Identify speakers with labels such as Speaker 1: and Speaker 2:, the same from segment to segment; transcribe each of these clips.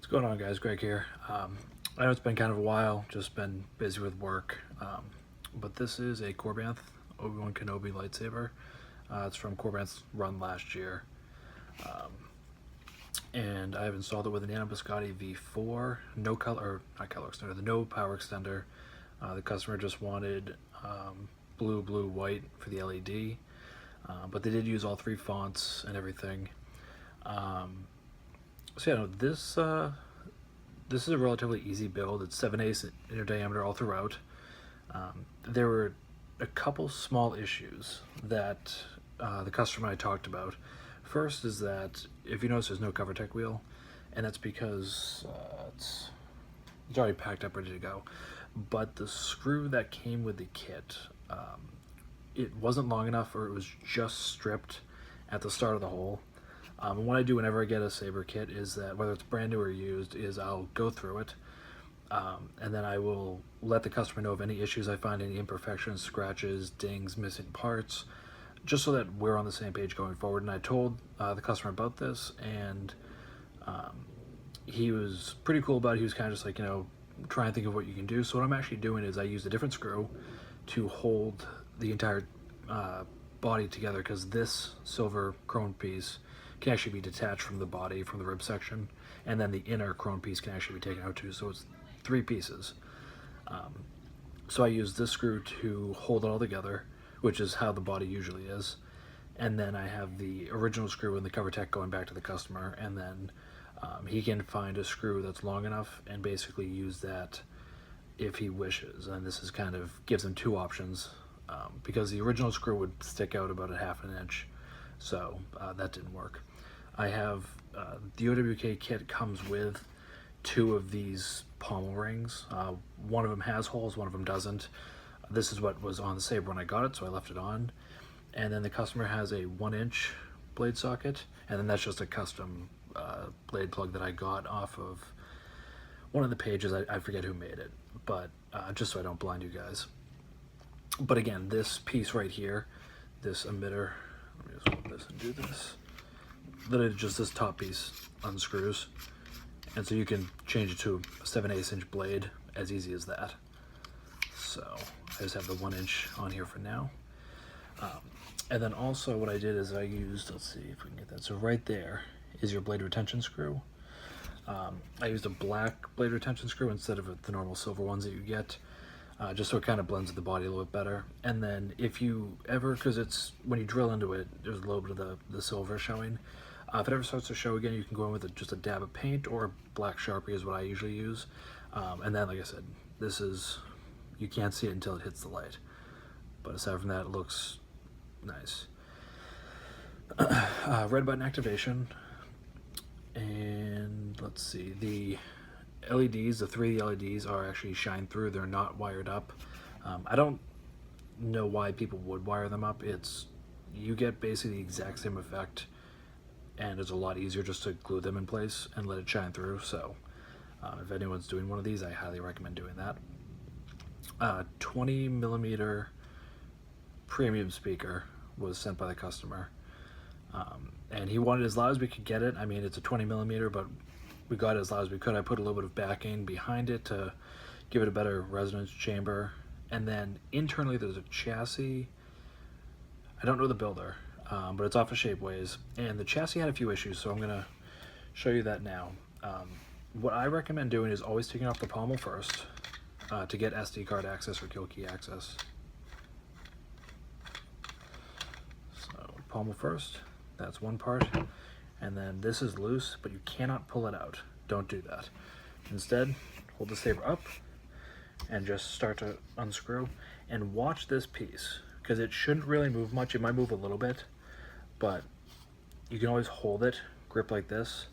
Speaker 1: What's going on, guys? Greg here. I know it's been kind of a while, just been busy with work, but this is a Korbanth OWK lightsaber. It's from Korbanth's run last year, and I've installed it with an NBv4, no color, or not color extender, the no power extender. The customer just wanted blue, white for the LED, but they did use all three fonts and everything. So yeah, no, this is a relatively easy build. It's 7/8 inner diameter all throughout. There were a couple small issues that the customer and I talked about. First is that if you notice, there's no cover tech wheel, and that's because it's already packed up, ready to go. But the screw that came with the kit, it wasn't long enough, or it was just stripped at the start of the hole. And what I do whenever I get a Saber kit is that, whether it's brand new or used, is I'll go through it, and then I will let the customer know of any issues I find, any imperfections, scratches, dings, missing parts, just so that we're on the same page going forward. And I told the customer about this, and he was pretty cool about it. He was kind of just like, try and think of what you can do. So what I'm actually doing is I use a different screw to hold the entire body together, because this silver chrome piece can actually be detached from the body, from the rib section, and then the inner chrome piece can actually be taken out too, so it's three pieces. So I use this screw to hold it all together, which is how the body usually is, and then I have the original screw and the cover tech going back to the customer, and then he can find a screw that's long enough and basically use that if he wishes. And this is kind of gives him two options, because the original screw would stick out about 1/2 inch, so that didn't work. I have the OWK kit comes with two of these pommel rings. One of them has holes, one of them doesn't. This is what was on the Saber when I got it, so I left it on. And then the customer has a 1-inch blade socket, and then that's just a custom blade plug that I got off of one of the pages. I forget who made it, but just so I don't blind you guys. But again, this piece right here, this emitter, let me just flip this and do this. Literally just this top piece unscrews, and so you can change it to a 7/8 inch blade as easy as that. So I just have the 1-inch on here for now. And then also what I did is I used, let's see if we can get that. So right there is your blade retention screw. I used a black blade retention screw instead of the normal silver ones that you get, just so it kind of blends with the body a little bit better. And then if you ever, because it's, when you drill into it, there's a little bit of the silver showing. If it ever starts to show again, you can go in with just a dab of paint, or black Sharpie is what I usually use. And then, like I said, this is, you can't see it until it hits the light. But aside from that, it looks nice. Red button activation. And let's see, the LEDs, the 3 LEDs are actually shine through. They're not wired up. I don't know why people would wire them up. You get basically the exact same effect, and it's a lot easier just to glue them in place and let it shine through. So if anyone's doing one of these, I highly recommend doing that. 20mm premium speaker was sent by the customer, and he wanted as loud as we could get it. I mean, it's a 20mm, but we got it as loud as we could. I put a little bit of backing behind it to give it a better resonance chamber. And then internally there's a chassis. I don't know the builder, but it's off of Shapeways, and the chassis had a few issues, so I'm gonna show you that now. What I recommend doing is always taking off the pommel first to get SD card access or kill key access. So pommel first, that's one part. And then this is loose, but you cannot pull it out. Don't do that. Instead, hold the Saber up and just start to unscrew, and watch this piece, because it shouldn't really move much. It might move a little bit, but you can always hold it, grip like this,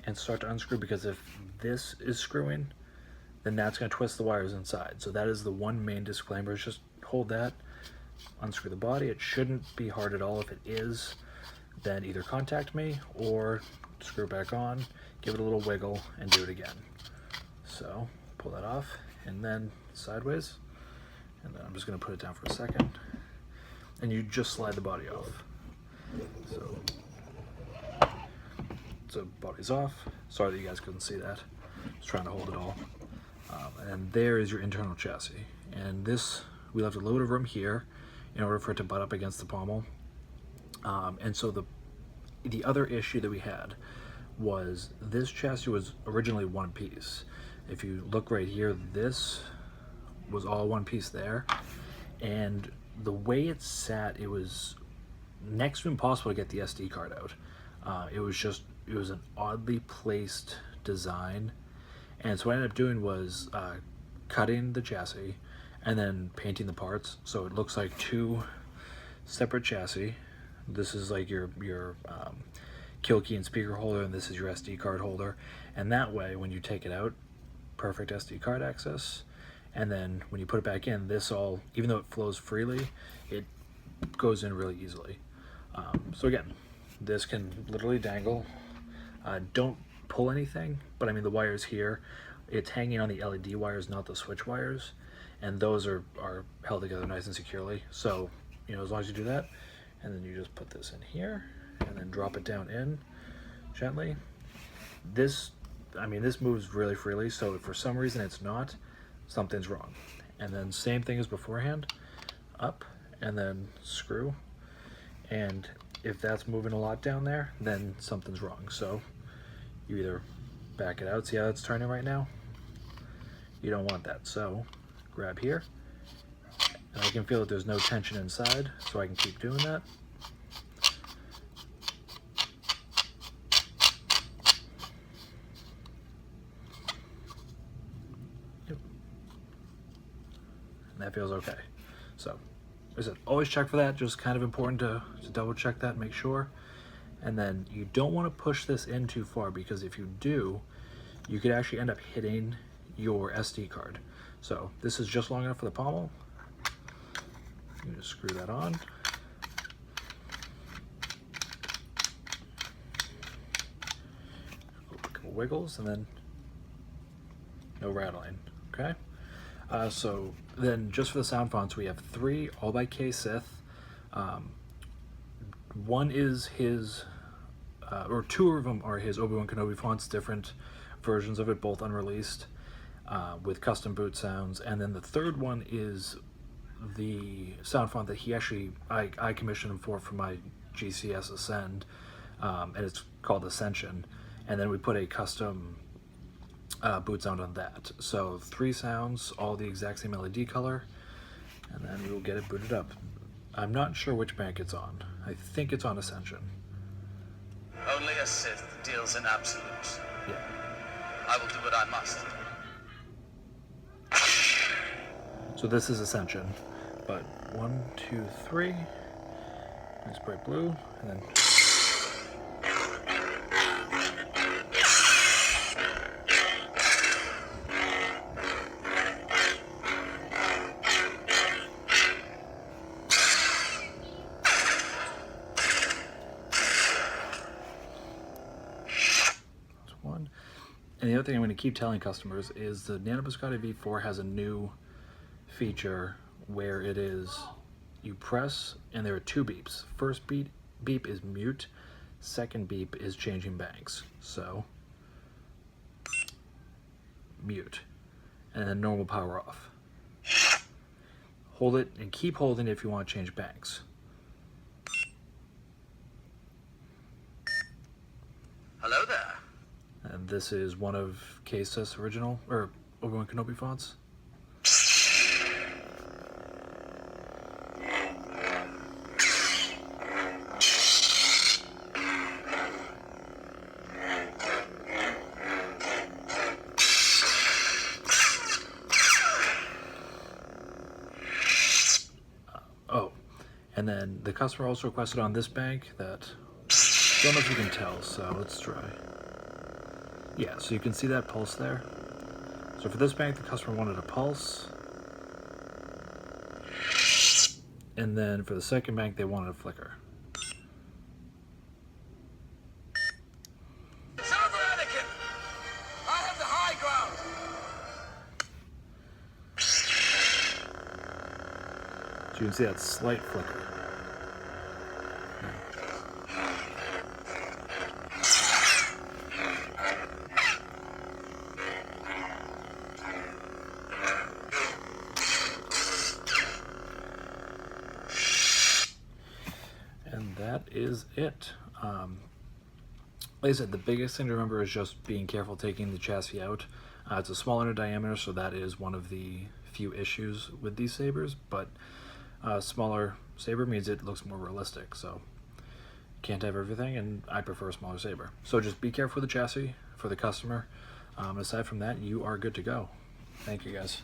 Speaker 1: and start to unscrew, because if this is screwing, then that's going to twist the wires inside. So that is the one main disclaimer, is just hold that, unscrew the body. It shouldn't be hard at all. If it is, then either contact me or screw it back on, give it a little wiggle, and do it again. So pull that off, and then sideways, and then I'm just going to put it down for a second, and you just slide the body off. So So body's off. Sorry that you guys couldn't see that. Just trying to hold it all. And there is your internal chassis. And this, we left a little bit of room here in order for it to butt up against the pommel. And so the other issue that we had was this chassis was originally one piece. If you look right here, this was all one piece there. And the way it sat, it was next to impossible to get the SD card out. It was an oddly placed design. And so what I ended up doing was cutting the chassis and then painting the parts. So it looks like two separate chassis. This is like your kill key and speaker holder, and this is your SD card holder. And that way, when you take it out, perfect SD card access. And then when you put it back in, this all, even though it flows freely, it goes in really easily. So again, this can literally dangle. Don't pull anything, but I mean the wires here, it's hanging on the LED wires, not the switch wires, and those are held together nice and securely. So, you know, as long as you do that, and then you just put this in here, and then drop it down in gently. This moves really freely, so if for some reason it's not, something's wrong. And then same thing as beforehand, up, and then screw. And if that's moving a lot down there, then something's wrong. So you either back it out, see how it's turning right now? You don't want that, so grab here. And I can feel that there's no tension inside, so I can keep doing that. Yep. And that feels okay. So, as I said, always check for that, just kind of important to double check that, make sure. And then you don't want to push this in too far, because if you do, you could actually end up hitting your SD card. So this is just long enough for the pommel. You just screw that on. A couple wiggles, and then no rattling, okay? So then just for the sound fonts, we have 3, all by KSith. One is his, or 2 of them are his Obi-Wan Kenobi fonts, different versions of it, both unreleased, with custom boot sounds. And then the third one is the sound font that he actually, I commissioned him for my GCS Ascend, and it's called Ascension. And then we put a custom boot sound on that. So 3 sounds, all the exact same LED color, and then we will get it booted up. I'm not sure which bank it's on. I think it's on Ascension.
Speaker 2: Only a Sith deals in absolutes.
Speaker 1: Yeah.
Speaker 2: I will do what I must.
Speaker 1: So this is Ascension, but 1, 2, 3. Nice bright blue, and then. And the other thing I'm going to keep telling customers is the Nano Biscotti V4 has a new feature where it is, you press and there are 2 beeps. First beep is mute, second beep is changing banks. So, mute, and then normal power off. Hold it and keep holding it if you want to change banks.
Speaker 2: Hello there.
Speaker 1: And this is one of KSith's original, or Obi-Wan Kenobi fonts. And then the customer also requested on this bank that, I don't know if you can tell, so let's try. Yeah, so you can see that pulse there. So for this bank, the customer wanted a pulse. And then for the second bank, they wanted a flicker.
Speaker 2: Saber Anakin! I have the high ground!
Speaker 1: So you can see that slight flicker. that is it. Like I said, the biggest thing to remember is just being careful taking the chassis out. It's a small inner diameter, so that is one of the few issues with these sabers, but smaller saber means it looks more realistic, so can't have everything, and I prefer a smaller saber. So just be careful with the chassis for the customer. Aside from that, you are good to go. Thank you, guys.